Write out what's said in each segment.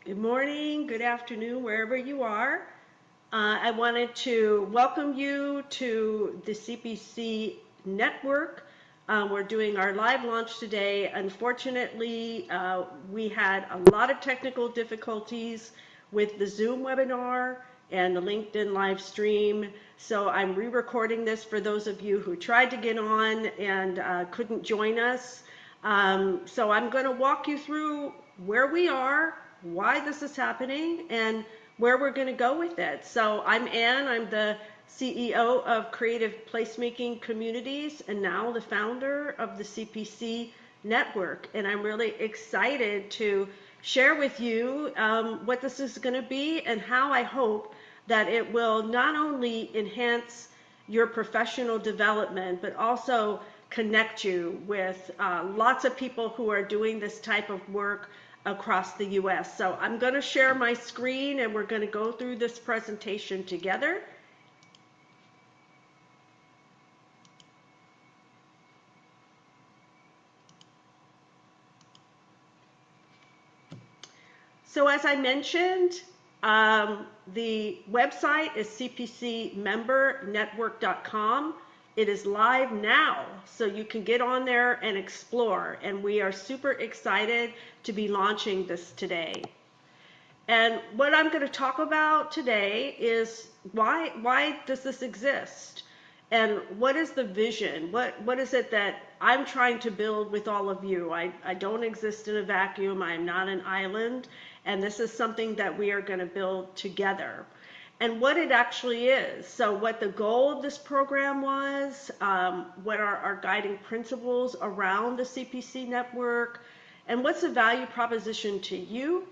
Good morning, good afternoon, wherever you are. I wanted to welcome you to the CPC Network. We're doing our live launch today. Unfortunately, we had a lot of technical difficulties with the Zoom webinar and the LinkedIn live stream. So I'm re-recording this for those of you who tried to get on and couldn't join us. So I'm going to walk you through where we are, why this is happening, and where we're going to go with it. So I'm Ann, I'm the CEO of Creative Placemaking Communities and now the founder of the CPC Network. And I'm really excited to share with you what this is going to be and how I hope that it will not only enhance your professional development, but also connect you with lots of people who are doing this type of work across the US. So I'm going to share my screen and we're going to go through this presentation together. So as I mentioned, the website is cpcmembernetwork.com. It is live now, so you can get on there and explore. And we are super excited to be launching this today. And what I'm going to talk about today is why does this exist? And what is the vision? What is it that I'm trying to build with all of you? I don't exist in a vacuum. I'm not an island. And this is something that we are going to build together. And what it actually is. So what the goal of this program was, what are our guiding principles around the CPC network, and what's the value proposition to you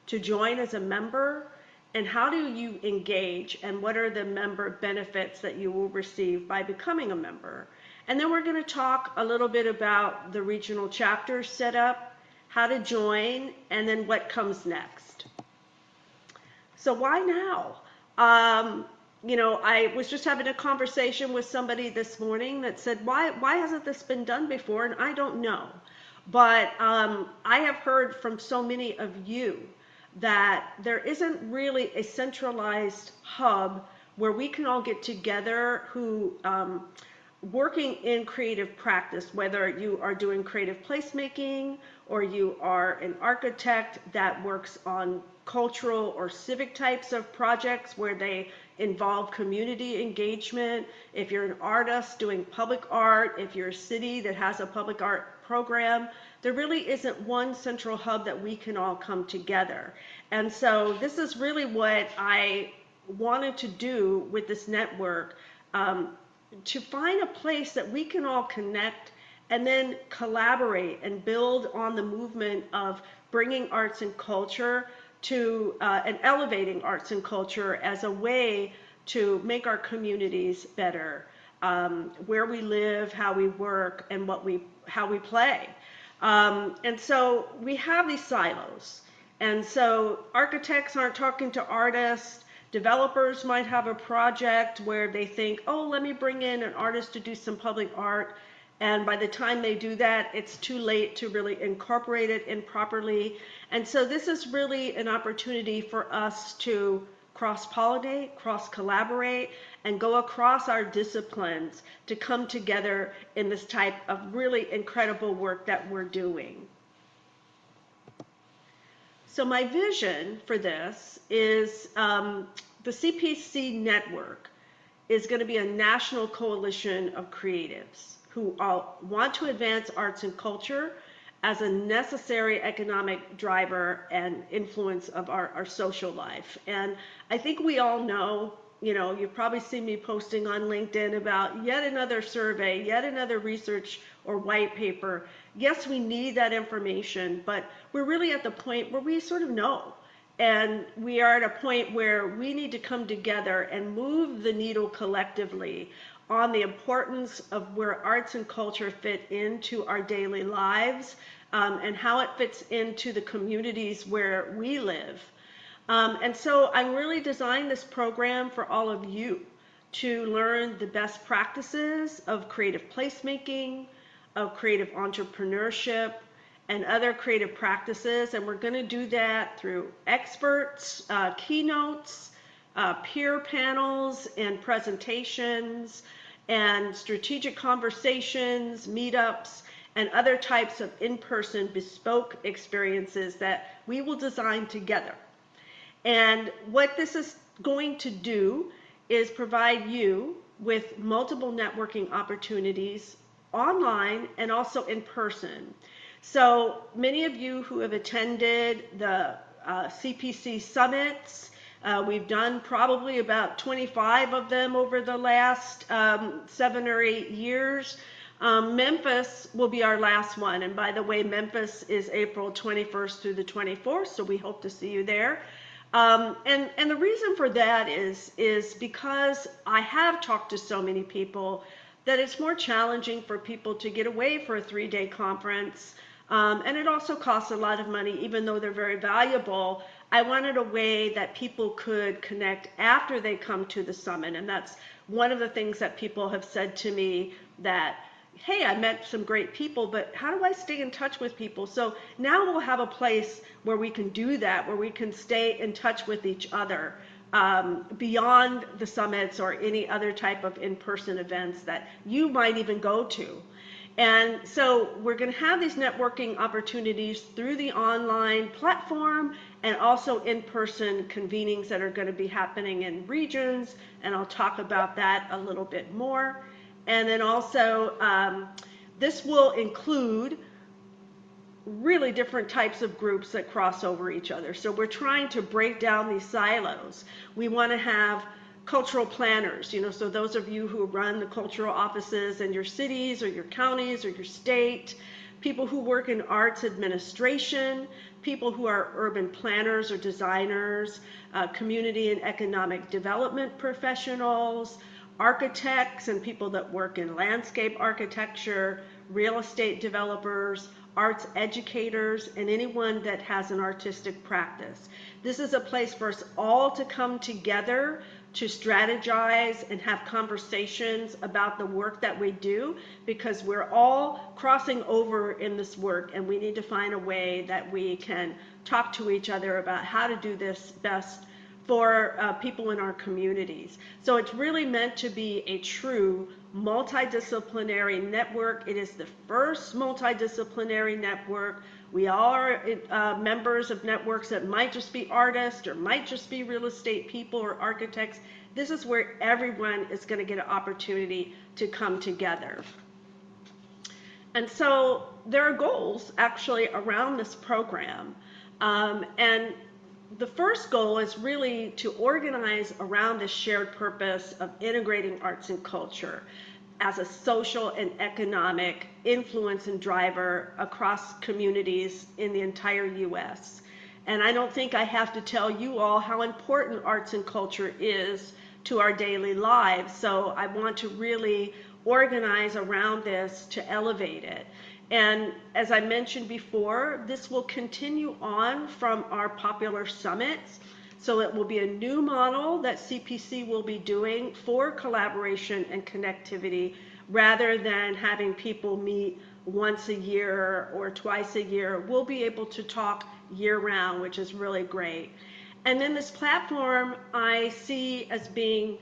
to join as a member, and how do you engage, and what are the member benefits that you will receive by becoming a member. And then we're going to talk a little bit about the regional chapter setup, how to join, and then what comes next. So why now? I was just having a conversation with somebody this morning that said, why hasn't this been done before? And I don't know. But I have heard from so many of you that there isn't really a centralized hub where we can all get together who working in creative practice, whether you are doing creative placemaking or you are an architect that works on cultural or civic types of projects where they involve community engagement, if you're an artist doing public art, if you're a city that has a public art program, there really isn't one central hub that we can all come together. And so this is really what I wanted to do with this network, to find a place that we can all connect and then collaborate and build on the movement of bringing arts and culture to and elevating arts and culture as a way to make our communities better, where we live, how we work, and how we play. And so we have these silos. And so architects aren't talking to artists. Developers might have a project where they think, oh, let me bring in an artist to do some public art. And by the time they do that, it's too late to really incorporate it in properly. And so this is really an opportunity for us to cross-pollinate, cross-collaborate, and go across our disciplines to come together in this type of really incredible work that we're doing. So my vision for this is the CPC Network is going to be a national coalition of creatives who all want to advance arts and culture as a necessary economic driver and influence of our social life. And I think we all know, you've probably seen me posting on LinkedIn about yet another survey, yet another research or white paper. Yes, we need that information, but we're really at the point where we sort of know. And we are at a point where we need to come together and move the needle collectively on the importance of where arts and culture fit into our daily lives, and how it fits into the communities where we live. And so I really designed this program for all of you to learn the best practices of creative placemaking, of creative entrepreneurship, and other creative practices. And we're going to do that through experts, keynotes, peer panels, and presentations, and strategic conversations, meetups, and other types of in-person bespoke experiences that we will design together. And what this is going to do is provide you with multiple networking opportunities online and also in person. So many of you who have attended the CPC summits, we've done probably about 25 of them over the last 7 or 8 years. Memphis will be our last one. And by the way, Memphis is April 21st through the 24th, so we hope to see you there. And the reason for that is because I have talked to so many people that it's more challenging for people to get away for a 3-day conference. And it also costs a lot of money, even though they're very valuable. I wanted a way that people could connect after they come to the summit. And that's one of the things that people have said to me, that, hey, I met some great people, but how do I stay in touch with people? So now we'll have a place where we can do that, where we can stay in touch with each other beyond the summits or any other type of in-person events that you might even go to. And so we're going to have these networking opportunities through the online platform and also in-person convenings that are going to be happening in regions, and I'll talk about that a little bit more. And then also, this will include really different types of groups that cross over each other. So we're trying to break down these silos. We want to have cultural planners, so those of you who run the cultural offices in your cities or your counties or your state, people who work in arts administration, people who are urban planners or designers, community and economic development professionals, architects and people that work in landscape architecture, real estate developers, arts educators, and anyone that has an artistic practice. This is a place for us all to come together to strategize and have conversations about the work that we do, because we're all crossing over in this work, and we need to find a way that we can talk to each other about how to do this best for people in our communities. So it's really meant to be a true multidisciplinary network. It is the first multidisciplinary network. We are members of networks that might just be artists or might just be real estate people or architects. This is where everyone is going to get an opportunity to come together. And so there are goals actually around this program. And the first goal is really to organize around this shared purpose of integrating arts and culture as a social and economic influence and driver across communities in the entire U.S. And I don't think I have to tell you all how important arts and culture is to our daily lives. So I want to really organize around this to elevate it. And as I mentioned before, this will continue on from our popular summits. So it will be a new model that CPC will be doing for collaboration and connectivity, rather than having people meet once a year or twice a year. We'll be able to talk year-round, which is really great. And then this platform I see as being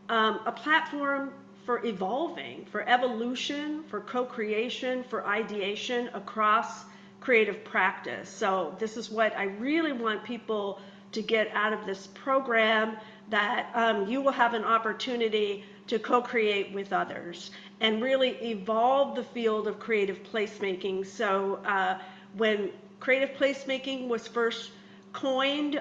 a platform for evolving, for evolution, for co-creation, for ideation across creative practice. So this is what I really want people to get out of this program, that you will have an opportunity to co-create with others and really evolve the field of creative placemaking. So when creative placemaking was first coined,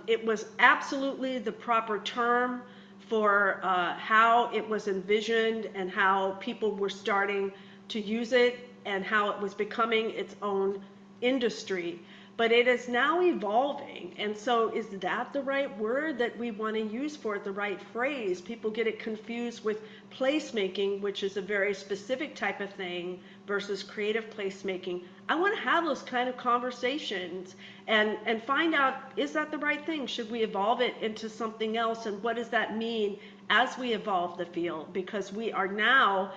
it was absolutely the proper term for how it was envisioned and how people were starting to use it and how it was becoming its own industry. But it is now evolving. And so is that the right word that we want to use for it, the right phrase? People get it confused with placemaking, which is a very specific type of thing, versus creative placemaking. I want to have those kind of conversations and find out, is that the right thing? Should we evolve it into something else? And what does that mean as we evolve the field? Because we are now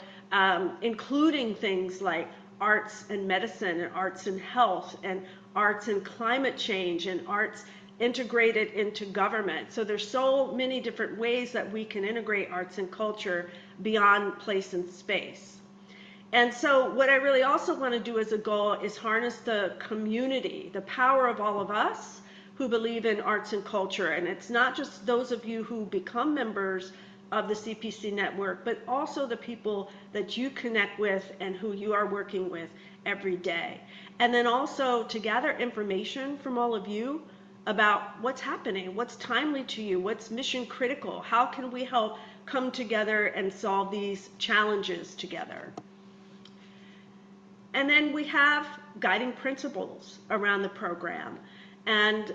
including things like arts and medicine and arts and health and arts and climate change and arts integrated into government. So there's so many different ways that we can integrate arts and culture beyond place and space. And so what I really also want to do as a goal is harness the community, the power of all of us who believe in arts and culture. And it's not just those of you who become members of the CPC network, but also the people that you connect with and who you are working with every day. And then also to gather information from all of you about what's happening, what's timely to you, what's mission critical, how can we help come together and solve these challenges together. And then we have guiding principles around the program. And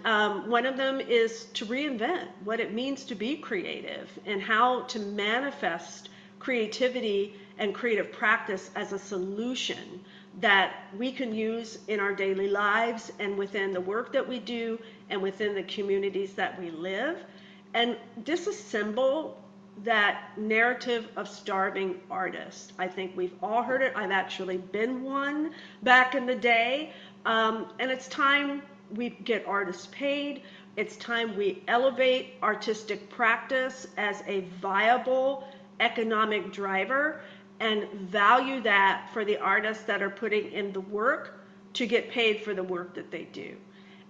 one of them is to reinvent what it means to be creative and how to manifest creativity and creative practice as a solution that we can use in our daily lives and within the work that we do and within the communities that we live, and disassemble that narrative of starving artists. I think we've all heard it. I've actually been one back in the day. And it's time we get artists paid. It's time we elevate artistic practice as a viable economic driver and value that for the artists that are putting in the work to get paid for the work that they do.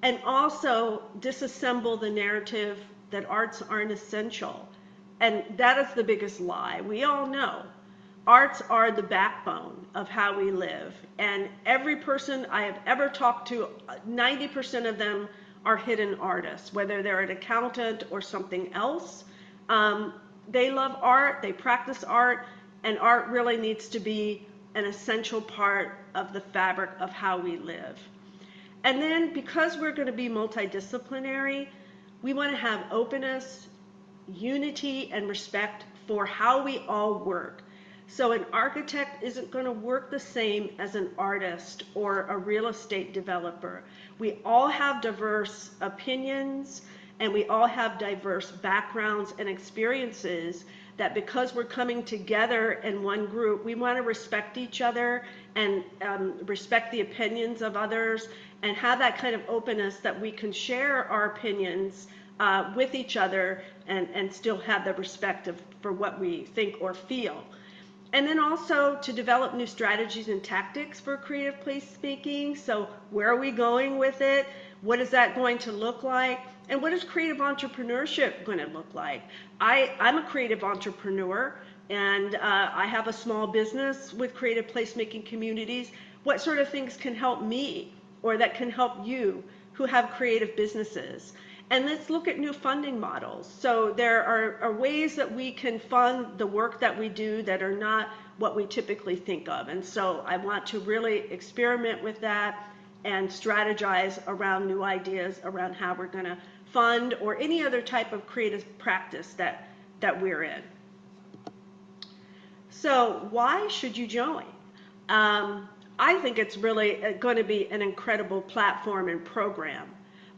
And also disassemble the narrative that arts aren't essential. And that is the biggest lie. We all know arts are the backbone of how we live. And every person I have ever talked to, 90% of them are hidden artists, whether they're an accountant or something else. They love art, they practice art, and art really needs to be an essential part of the fabric of how we live. And then because we're going to be multidisciplinary, we want to have openness, unity, and respect for how we all work. So an architect isn't going to work the same as an artist or a real estate developer. We all have diverse opinions and we all have diverse backgrounds and experiences that because we're coming together in one group, we want to respect each other and respect the opinions of others and have that kind of openness that we can share our opinions with each other and still have the respect for what we think or feel. And then also to develop new strategies and tactics for creative placemaking. So where are we going with it? What is that going to look like? And what is creative entrepreneurship going to look like? I'm a creative entrepreneur and I have a small business with creative placemaking communities. What sort of things can help me or that can help you who have creative businesses? And let's look at new funding models. So there are ways that we can fund the work that we do that are not what we typically think of. And so I want to really experiment with that and strategize around new ideas around how we're going to fund or any other type of creative practice that we're in. So why should you join? I think it's really going to be an incredible platform and program.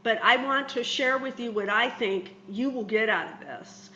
But I want to share with you what I think you will get out of this.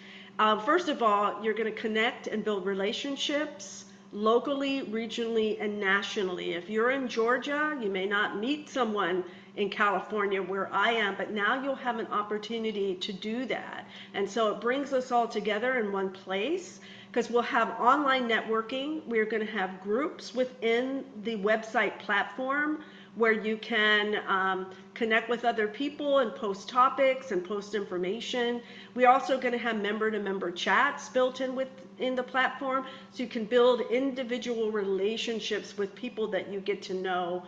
First of all, you're going to connect and build relationships locally, regionally, and nationally. If you're in Georgia, you may not meet someone in California where I am, but now you'll have an opportunity to do that. And so it brings us all together in one place because we'll have online networking. We're going to have groups within the website platform where you can connect with other people and post topics and post information. We're also going to have member-to-member chats built in the platform, so you can build individual relationships with people that you get to know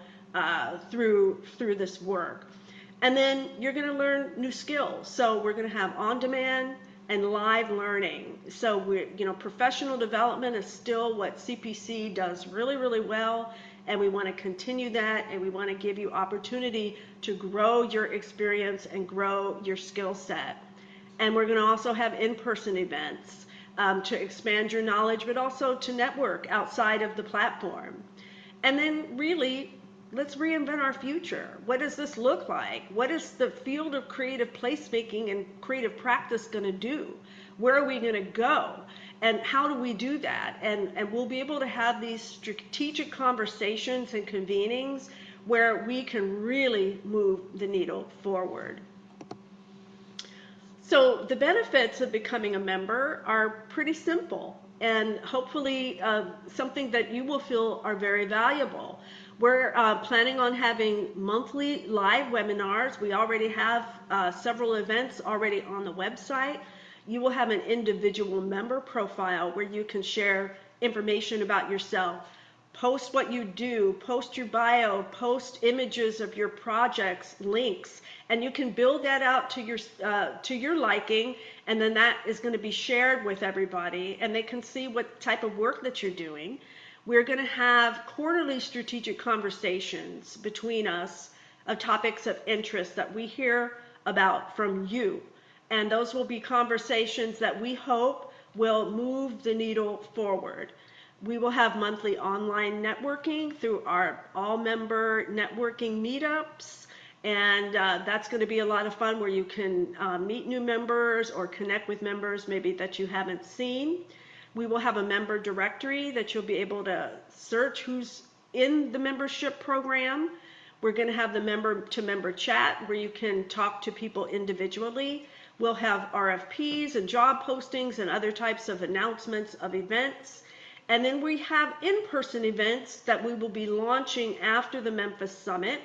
through this work. And then you're going to learn new skills. So we're going to have on-demand and live learning. So professional development is still what CPC does really, really well. And we want to continue that, and we want to give you opportunity to grow your experience and grow your skill set. And we're going to also have in-person events to expand your knowledge, but also to network outside of the platform. And then really, let's reinvent our future. What does this look like? What is the field of creative placemaking and creative practice going to do? Where are we going to go? And how do we do that? And we'll be able to have these strategic conversations and convenings where we can really move the needle forward. So the benefits of becoming a member are pretty simple and hopefully something that you will feel are very valuable. We're planning on having monthly live webinars. We already have several events already on the website. You will have an individual member profile where you can share information about yourself. Post what you do, post your bio, post images of your projects, links, and you can build that out to your liking, and then that is going to be shared with everybody, and they can see what type of work that you're doing. We're going to have quarterly strategic conversations between us of topics of interest that we hear about from you, and those will be conversations that we hope will move the needle forward. We will have monthly online networking through our all-member networking meetups, and that's going to be a lot of fun where you can meet new members or connect with members maybe that you haven't seen. We will have a member directory that you'll be able to search who's in the membership program. We're going to have the member-to-member chat where you can talk to people individually. We'll have RFPs and job postings and other types of announcements of events. And then we have in-person events that we will be launching after the Memphis Summit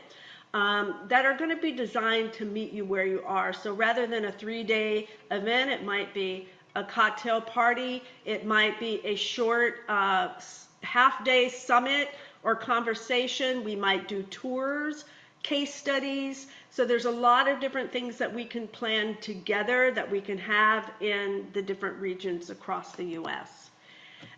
that are going to be designed to meet you where you are. So rather than a 3-day event, it might be a cocktail party, it might be a short half-day summit or conversation. We might do tours, case studies. So there's a lot of different things that we can plan together that we can have in the different regions across the U.S.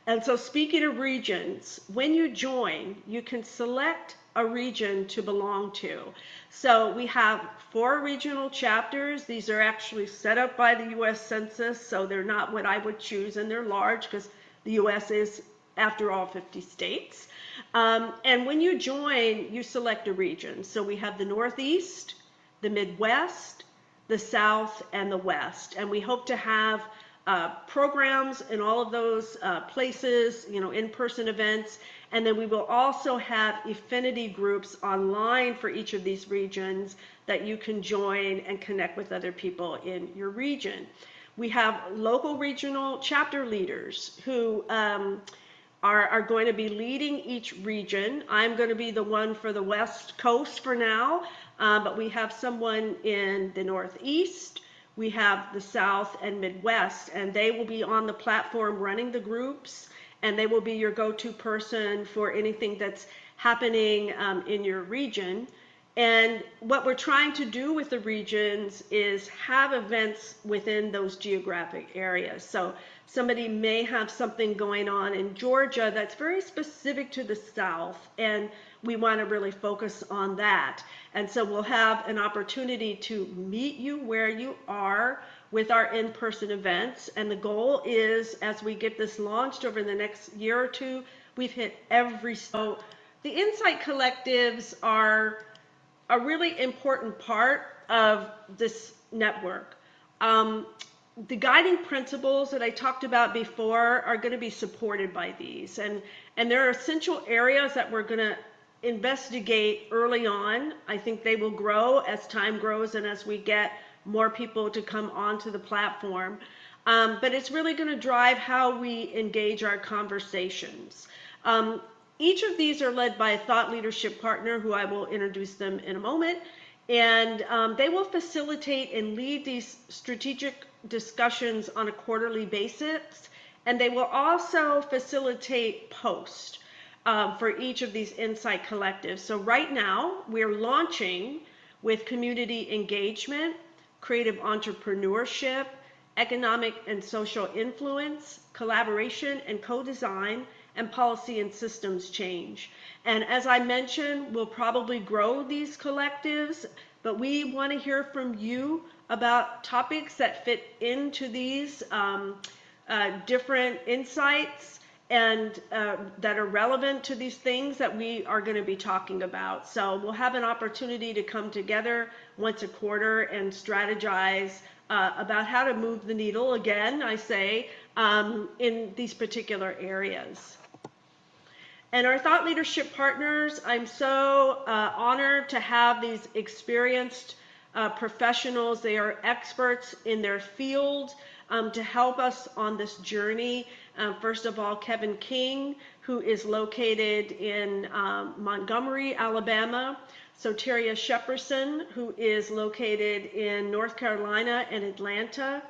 And so speaking of regions, when you join, you can select a region to belong to. So we have 4 regional chapters. These are actually set up by the U.S. Census, so they're not what I would choose, and they're large because the U.S. is, after all, 50 states. And when you join, you select a region. So we have the Northeast, the Midwest, the South, and the West. And we hope to have programs in all of those places, in-person events, and then we will also have affinity groups online for each of these regions that you can join and connect with other people in your region. We have local regional chapter leaders who are going to be leading each region. I'm going to be the one for the West Coast for now, but we have someone in the Northeast. We have the South and Midwest, and they will be on the platform running the groups, and they will be your go-to person for anything that's happening in your region. And what we're trying to do with the regions is have events within those geographic areas. So somebody may have something going on in Georgia that's very specific to the South, and we want to really focus on that. And so we'll have an opportunity to meet you where you are with our in-person events. And the goal is, as we get this launched over the next year or two, we've hit every. So the Insight Collectives are a really important part of this network. The guiding principles that I talked about before are going to be supported by these. And there are essential areas that we're going to investigate early on. I think they will grow as time grows and as we get more people to come onto the platform. But it's really going to drive how we engage our conversations. Each of these are led by a thought leadership partner who I will introduce them in a moment. And they will facilitate and lead these strategic discussions on a quarterly basis. And they will also facilitate posts for each of these Insight Collectives. So right now, we're launching with community engagement, creative entrepreneurship, economic and social influence, collaboration and co-design, and policy and systems change. And as I mentioned, we'll probably grow these collectives, but we want to hear from you about topics that fit into these different insights. and that are relevant to these things that we are going to be talking about. So we'll have an opportunity to come together once a quarter and strategize about how to move the needle, again, I say, in these particular areas. And our thought leadership partners, I'm so honored to have these experienced professionals. They are experts in their field to help us on this journey. First of all, Kevin King, who is located in Montgomery, Alabama. Soteria Shepperson, who is located in North Carolina and Atlanta.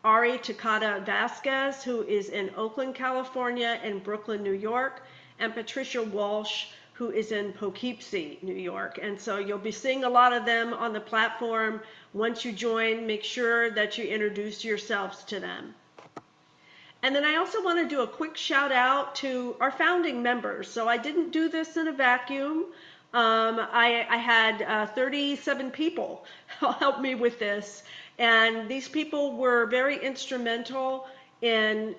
Ari Takata Vasquez, who is in Oakland, California, and Brooklyn, New York. And Patricia Walsh, who is in Poughkeepsie, New York. And so you'll be seeing a lot of them on the platform. Once you join, make sure that you introduce yourselves to them. And then I also want to do a quick shout out to our founding members. So I didn't do this in a vacuum. I had 37 people help me with this. And these people were very instrumental in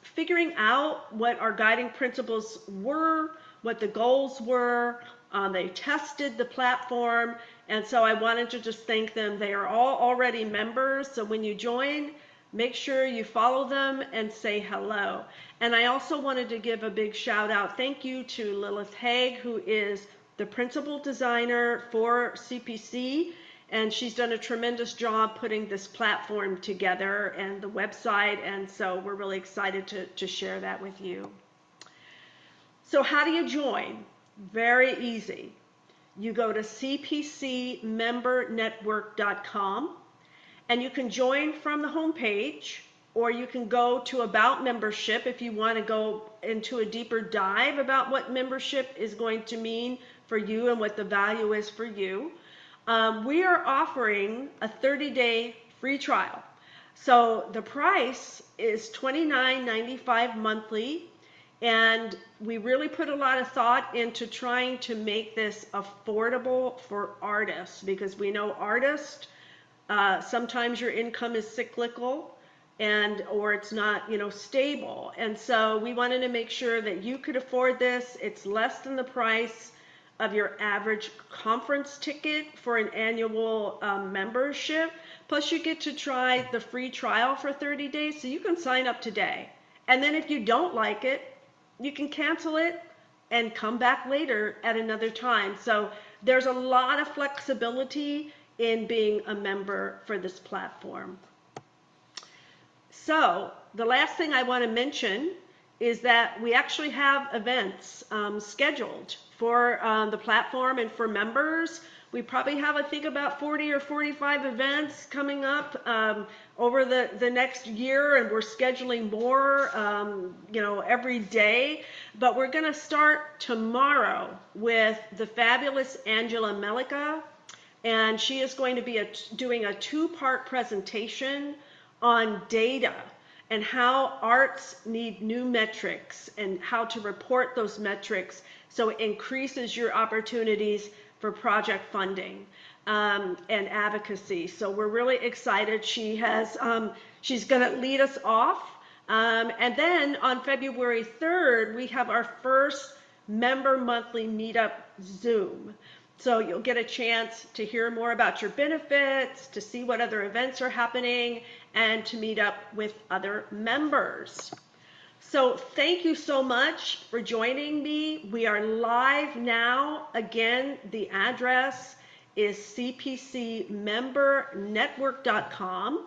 figuring out what our guiding principles were, what the goals were. They tested the platform. And so I wanted to just thank them. They are all already members. So when you join, make sure you follow them and say hello. And I also wanted to give a big shout out. Thank you to Lilith Haig, who is the principal designer for CPC. And she's done a tremendous job putting this platform together and the website. And so we're really excited to share that with you. So how do you join? Very easy. You go to cpcmembernetwork.com. And you can join from the homepage, or you can go to About Membership if you want to go into a deeper dive about what membership is going to mean for you and what the value is for you. We are offering a 30-day free trial. So the price is $29.95 monthly, and we really put a lot of thought into trying to make this affordable for artists, because we know artists, sometimes your income is cyclical or it's not, stable. And so we wanted to make sure that you could afford this. It's less than the price of your average conference ticket for an annual membership. Plus you get to try the free trial for 30 days. So you can sign up today. And then if you don't like it, you can cancel it and come back later at another time. So there's a lot of flexibility in being a member for this platform. So the last thing I want to mention is that we actually have events scheduled for the platform and for members. We probably have, I think, about 40 or 45 events coming up over the next year, and we're scheduling more, every day. But we're going to start tomorrow with the fabulous Angela Melica. And she is going to be doing a two-part presentation on data and how arts need new metrics and how to report those metrics so it increases your opportunities for project funding and advocacy. So we're really excited. She's going to lead us off. And then on February 3rd, we have our first member monthly meetup Zoom. So you'll get a chance to hear more about your benefits, to see what other events are happening, and to meet up with other members. So thank you so much for joining me. We are live now. Again, the address is cpcmembernetwork.com.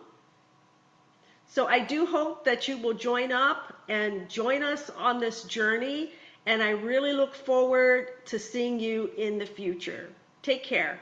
So I do hope that you will join up and join us on this journey. And I really look forward to seeing you in the future. Take care.